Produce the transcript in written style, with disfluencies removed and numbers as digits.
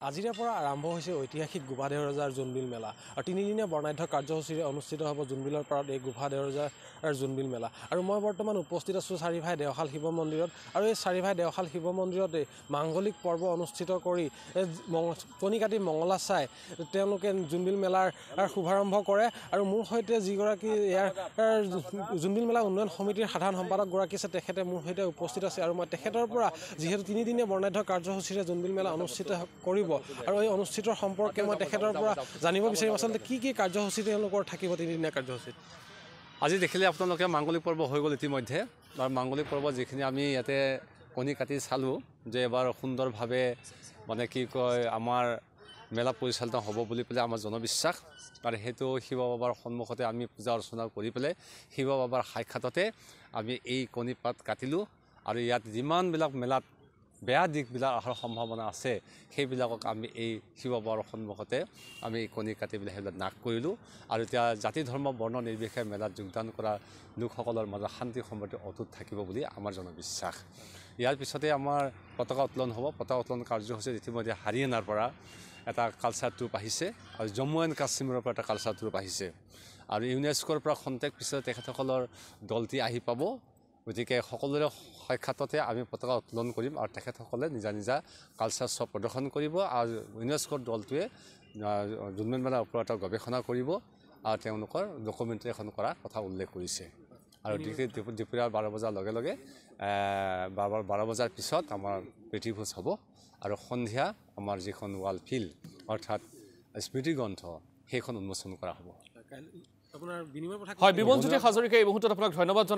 আজিৰে পৰা আৰম্ভ হৈছে ঐতিহাসিক গোভা দেওৰজাৰ জোনবিল মেলা আৰু তিনিদিনীয়া বৰ্ণাঢ্য কাৰ্যসূচীৰে অনুষ্ঠিত হ'ব জোনবিলৰ পাৰত এই গোভা দেওৰজাৰ জোনবিল মেলা আৰু মই বৰ্তমান উপস্থিত আছোঁ চাৰিভাই দেওশাল শিৱ মন্দিৰত আৰু এই চাৰিভাই দেওশাল শিৱ মন্দিৰতে মাংগলিক পৰ্ব অনুষ্ঠিত কৰি কণী কাটি মঙলা চাই তেওঁলোকে জোনবিল মেলাৰ শুভাৰম্ভ কৰে আৰু মোৰ সৈতে যিগৰাকী ইয়াৰ জোনবিল মেলা উন্নয়ন সমিতিৰ সাধাৰণ সম্পাদকগৰাকী আছে তেখেতে মোৰ সৈতে উপস্থিত আছে আৰু মই তেখেতৰ পৰা যিহেতু তিনিদিনীয়া বৰ্ণাঢ্য কাৰ্যসূচীৰে জোনবিল মেলা অনুষ্ঠিত কৰিব আৰু এই অনুষ্ঠিতৰ সম্পৰ্কে মই তেখেতৰ পৰা জানিব বিচাৰিম আচলতে কি কাৰ্যসূচী তেওঁলোকৰ থাকিব তিনিদিনীয়া কাৰ্যসূচীত। আজি দেখিলে আপোনালোকে মাংগলিক পৰ্ব হৈ গ'ল ইতিমধ্যে আৰু মাংগলিক পৰ্ব যিখিনি আমি ইয়াতে কণী কাটি চালোঁ যে এবাৰ সুন্দৰভাৱে মানে কি কয় আমাৰ মেলা পৰিচালিত হ'ব বুলি পেলাই আমাৰ জনবিশ্বাস আৰু সেইটো শিৱ বাবাৰ সন্মুখতে আমি পূজা অৰ্চনা কৰি পেলাই শিৱ বাবাৰ সাক্ষাততে আমি এই কণী পাত কাটিলোঁ আৰু ইয়াত যিমানবিলাক মেলাত বেয়া দিশবিলাক অহাৰ সম্ভাৱনা আছে সেইবিলাকক আমি এই শিৱ বাবাৰ সন্মুখতে আমি কণী কাটি পেলাই সেইবিলাক নাশ কৰিলোঁ আৰু এতিয়া জাতি ধৰ্ম বৰ্ণ নিৰ্বিশেষে মেলাত যোগদান কৰা লোকসকলৰ মাজত শান্তি সমৃদ্ধি অটুট থাকিব বুলি আমাৰ জনবিশ্বাস। ইয়াৰ পিছতে আমাৰ পতাকা উত্তোলন হ'ব। পতাকা উত্তোলন কাৰ্যসূচীত ইতিমধ্যে হাৰিয়ানাৰ পৰা এটা কালচাৰ ট্ৰুপ আহিছে আৰু জম্মু এণ্ড কাশ্মীৰৰ পৰা এটা কালচাৰ ট্ৰুপ আহিছে আৰু ইউনেস্কোৰ পৰা খন্তেক পিছত তেখেতসকলৰ দলটি আহি পাব। গতিকে সকলোৰে সাক্ষাততে আমি পতাকা উত্তোলন কৰিম আৰু তেখেতসকলে নিজা নিজা কালচাৰ শ্ব' প্ৰদৰ্শন কৰিব আৰু ইউনেস্কোৰ দলটোৱে জোনবিল মেলাৰ ওপৰত এটা গৱেষণা কৰিব আৰু তেওঁলোকৰ ডকুমেণ্টেশ্যন কৰাৰ কথা উল্লেখ কৰিছে আৰু দুপৰীয়া 12 বজাৰ লগে লগে 12 বজাৰ পিছত আমাৰ প্ৰীতিভোজ হ'ব আৰু সন্ধিয়া আমাৰ যিখন ৱাল ফিল্ড অৰ্থাৎ স্মৃতিগ্ৰন্থ সেইখন উন্মোচন কৰা হ'ব। আপোনাৰ বিনিময় হয় বিমলজ্যোতি হাজৰিকা এই মুহূৰ্তত আপোনাক ধন্যবাদ।